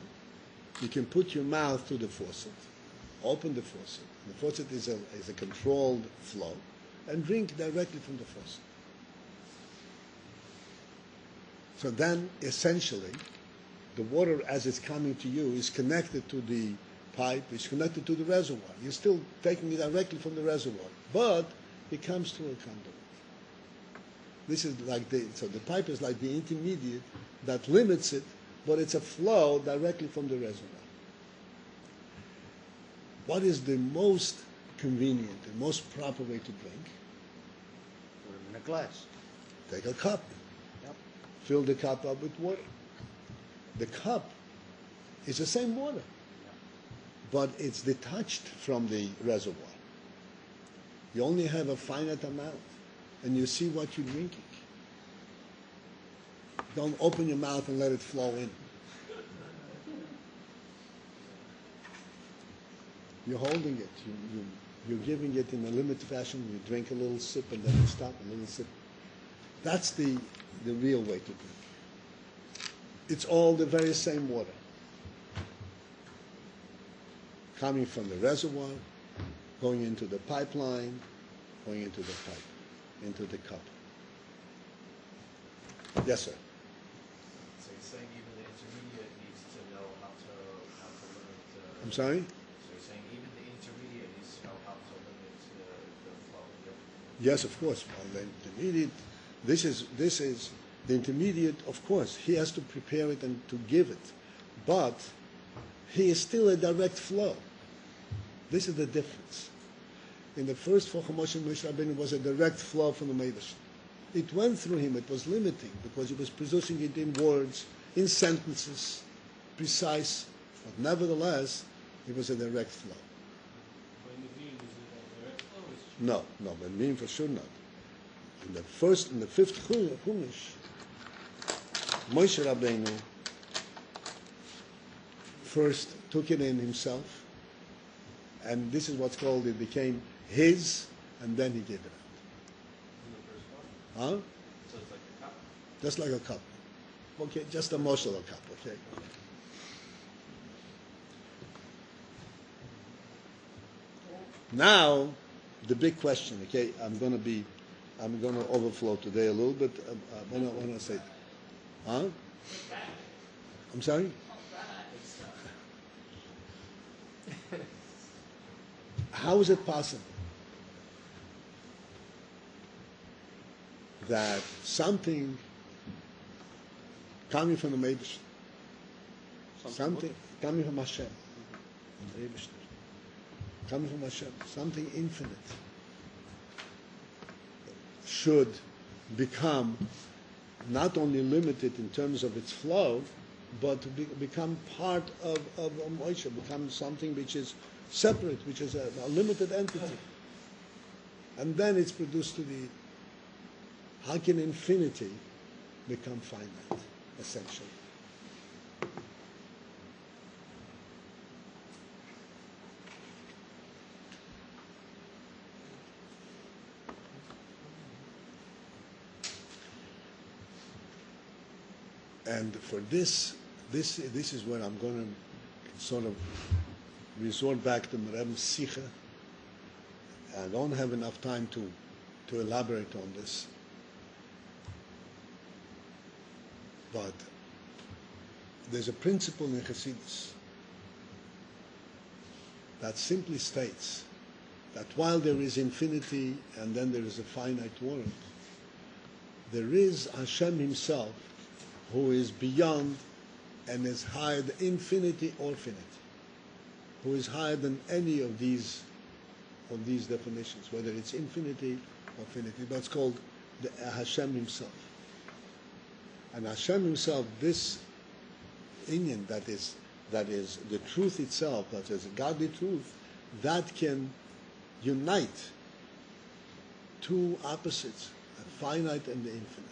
Speaker 1: you can put your mouth to the faucet, open the faucet. The faucet is a controlled flow, and drink directly from the faucet. So then, essentially, the water as it's coming to you is connected to the pipe, is connected to the reservoir. You're still taking it directly from the reservoir, but it comes to a conduit. This is like so the pipe is like the intermediate that limits it, but it's a flow directly from the reservoir. What is the most convenient, the most proper way to drink?
Speaker 3: Put them in a glass.
Speaker 1: Take a cup.
Speaker 3: Yep.
Speaker 1: Fill the cup up with water. The cup is the same water, but it's detached from the reservoir. You only have a finite amount, and you see what you're drinking. Don't open your mouth and let it flow in. You're holding it. You're giving it in a limited fashion. You drink a little sip and then you stop, a little sip. That's the real way to drink. It's all the very same water. Coming from the reservoir, going into the pipeline, going into the pipe, into the cup. Yes, sir.
Speaker 5: So you're saying even the intermediate needs to know how to limit.
Speaker 1: I'm sorry?
Speaker 5: So you're saying even the intermediate needs to know how to limit the flow.
Speaker 1: Yes, of course. Well, the intermediate. This is the intermediate. Of course, he has to prepare it and to give it, but he is still a direct flow. This is the difference. In the first for Moshe Rabbeinu was a direct flow from the Meidash. It went through him. It was limiting because he was producing it in words, in sentences, precise. But nevertheless, it was a direct flow.
Speaker 2: But in the Dvorim, is it a direct flow?
Speaker 1: No, but mean for sure not. In the fifth Chumash, Moshe Rabbeinu first took it in himself, and this is what's called, it became his, and then he gave it out. Huh?
Speaker 5: So it's like a cup.
Speaker 1: Just like a cup. Okay, just a moshel cup, okay? Now, the big question, okay, I'm going to overflow today a little bit. When I say, huh? I'm sorry? How is it possible that something coming from the Meidash, something coming from Hashem, coming from Hashem, something infinite, should become not only limited in terms of its flow, but to become part of Moshe, become something which is separate, which is a limited entity. And then it's produced to the, how can infinity become finite, essentially? And for this is where I'm going to sort of resort back to Rebbe's Sikha. I don't have enough time to elaborate on this. But there's a principle in Hasidus that simply states that while there is infinity and then there is a finite world, there is Hashem himself who is beyond and is higher than infinity or finity, who is higher than any of these definitions, whether it's infinity or finity, but it's called the Hashem himself. And Hashem himself, this Inyan that is that is the truth itself, that is a godly truth, that can unite two opposites, the finite and the infinite.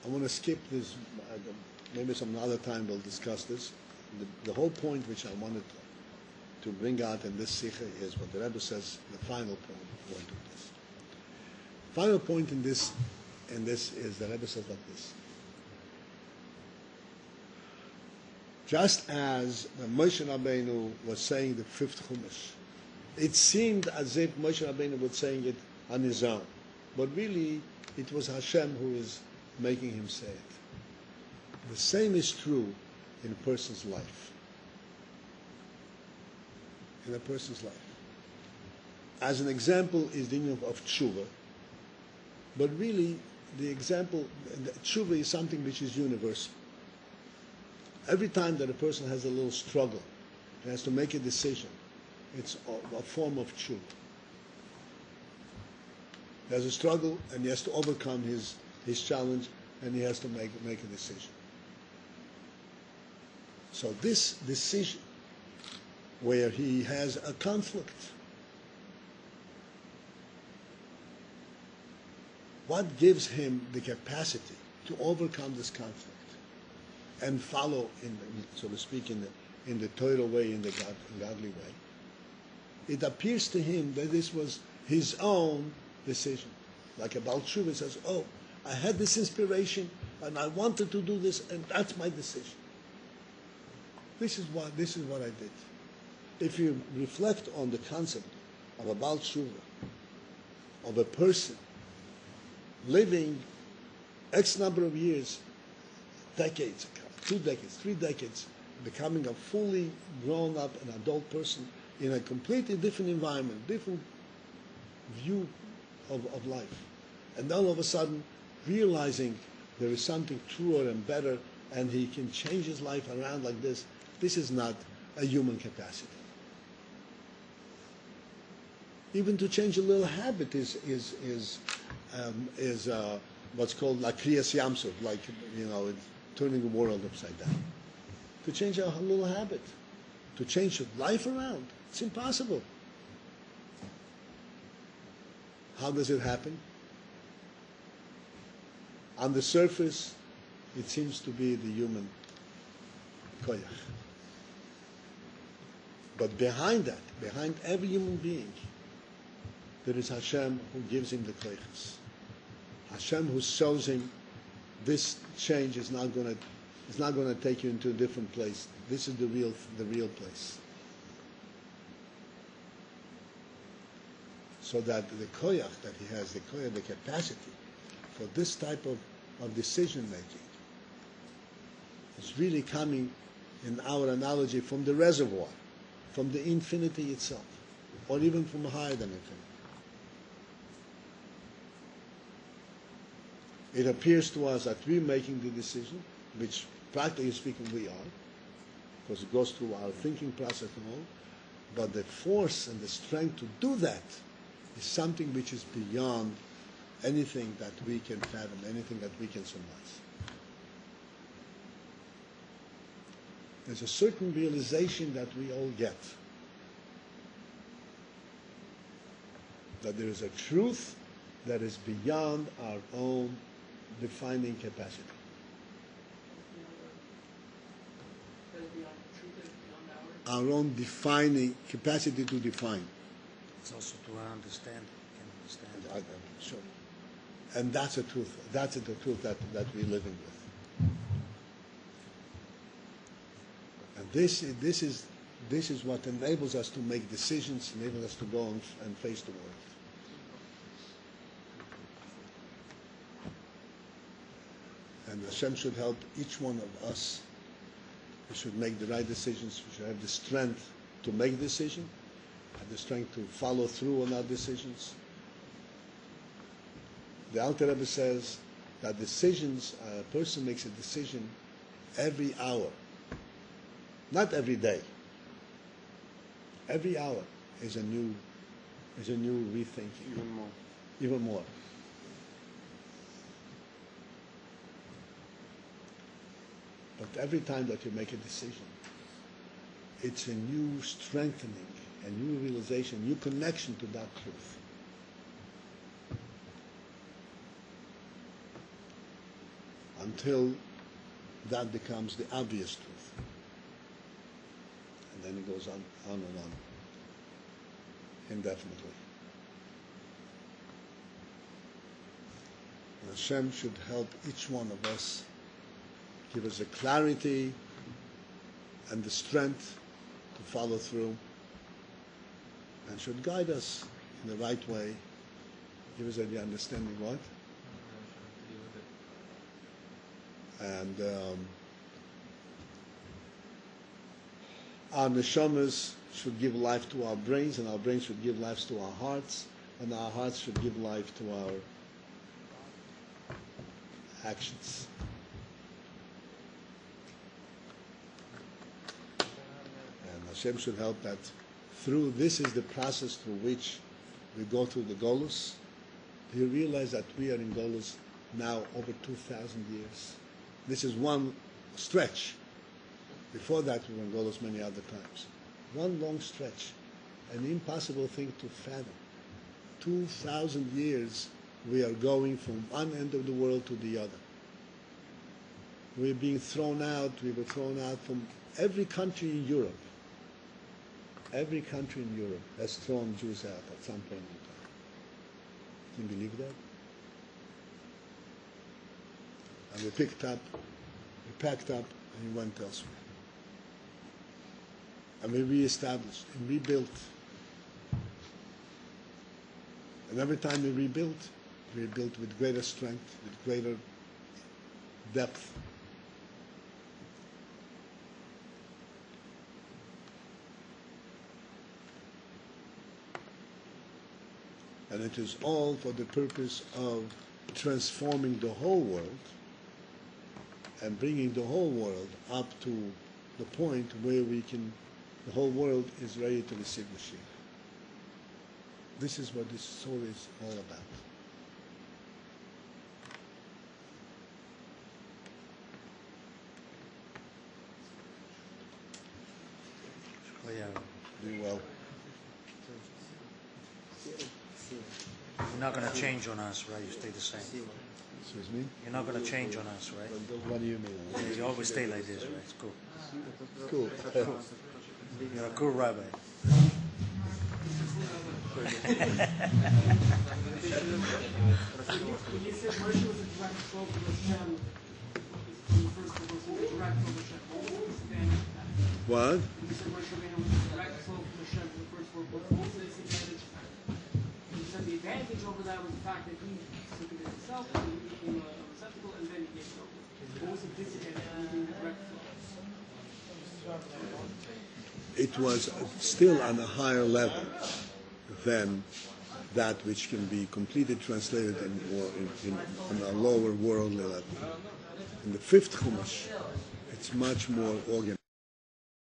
Speaker 1: I want to skip this, maybe some other time we'll discuss this. The whole point which I wanted to bring out in this sikha is what the Rebbe says, the final point of this. Final point in this is the Rebbe says like this. Just as Moshe Rabbeinu was saying the fifth Chumash, it seemed as if Moshe Rabbeinu was saying it on his own, but really it was Hashem who is making him say it. The same is true in a person's life. In a person's life. As an example is the meaning of tshuva, but really the example, tshuva is something which is universal. Every time that a person has a little struggle, he has to make a decision, it's a form of tshuva. There's a struggle and he has to overcome his challenge and he has to make a decision. So this decision where he has a conflict, what gives him the capacity to overcome this conflict and follow, so to speak, in the Torah way, in the godly way? It appears to him that this was his own decision. Like a Baal Tshuva says, oh, I had this inspiration and I wanted to do this and that's my decision. This is what I did. If you reflect on the concept of a Baal Tshuva, of a person living X number of years, decades, 2 decades, 3 decades, becoming a fully grown up and adult person in a completely different environment, different view of life. And then all of a sudden realizing there is something truer and better and he can change his life around like this is not a human capacity. Even to change a little habit is what's called like kriyas yamsuf, like turning the world upside down. To change a little habit, to change life around, it's impossible. How does it happen? On the surface, it seems to be the human koyach. But behind that, behind every human being, there is Hashem who gives him the koyachs. Hashem who shows him this change is not going to take you into a different place. This is the real place. So that the koyach that he has, the koyach, the capacity for this type of decision making is really coming, in our analogy, from the reservoir, from the infinity itself, or even from higher than infinity. It appears to us that we're making the decision, which practically speaking we are, because it goes through our thinking process and all, but the force and the strength to do that is something which is beyond anything that we can fathom, anything that we can surmise. There's a certain realization that we all get, that there is a truth that is beyond our own defining capacity. Our own defining capacity to define.
Speaker 3: It's also to understand. Can understand.
Speaker 1: Sure. And that's the truth. That's the truth that we're living with. And this is what enables us to make decisions, enables us to go and face the world. And Hashem should help each one of us. We should make the right decisions. We should have the strength to make a decision, have the strength to follow through on our decisions. The Alter Rebbe says that decisions, a person makes a decision every hour, not every day. Every hour is a new rethinking. Even more. But every time that you make a decision, it's a new strengthening, a new realization, new connection to that truth. Until that becomes the obvious truth. And then it goes on and on, indefinitely. And Hashem should help each one of us, give us the clarity and the strength to follow through, and should guide us in the right way, give us the understanding what? And our neshamas should give life to our brains, and our brains should give life to our hearts, and our hearts should give life to our actions. And Hashem should help that through, this is the process through which we go through the Golus. Do you realize that we are in Golus now over 2,000 years? This is one stretch. Before that, we were in Golus many other times. One long stretch. An impossible thing to fathom. 2,000 years we are going from one end of the world to the other. We're being thrown out. We were thrown out from every country in Europe. Every country in Europe has thrown Jews out at some point in time. Can you believe that? And we packed up, and we went elsewhere. And we reestablished and rebuilt. And every time we rebuilt with greater strength, with greater depth. And it is all for the purpose of transforming the whole world and bringing the whole world up to the point where the whole world is ready to receive Mashiach. This is what this story is all about. Do well.
Speaker 3: You're not going to change on us, right? You stay the same.
Speaker 1: Excuse me?
Speaker 3: You're not going to change on us, right?
Speaker 1: What do you mean?
Speaker 3: You always stay like this, right? It's cool.
Speaker 1: Cool.
Speaker 3: You're a cool rabbi.
Speaker 6: When you said Moshe was a direct flow from Hashem, in the first book, was a direct flow from Hashem. What was the disadvantage of that?
Speaker 1: What?
Speaker 6: When you said Moshe Rabbeinu was a direct flow from Hashem in the first book, what was the disadvantage of that? You said the advantage over that was the fact that he took it himself, and he became a receptacle, and then he gave it over. What was the disadvantage of being direct flow?
Speaker 1: It was still on a higher level than that which can be completely translated on a lower worldly level. In the fifth Chumash, it's much more organized.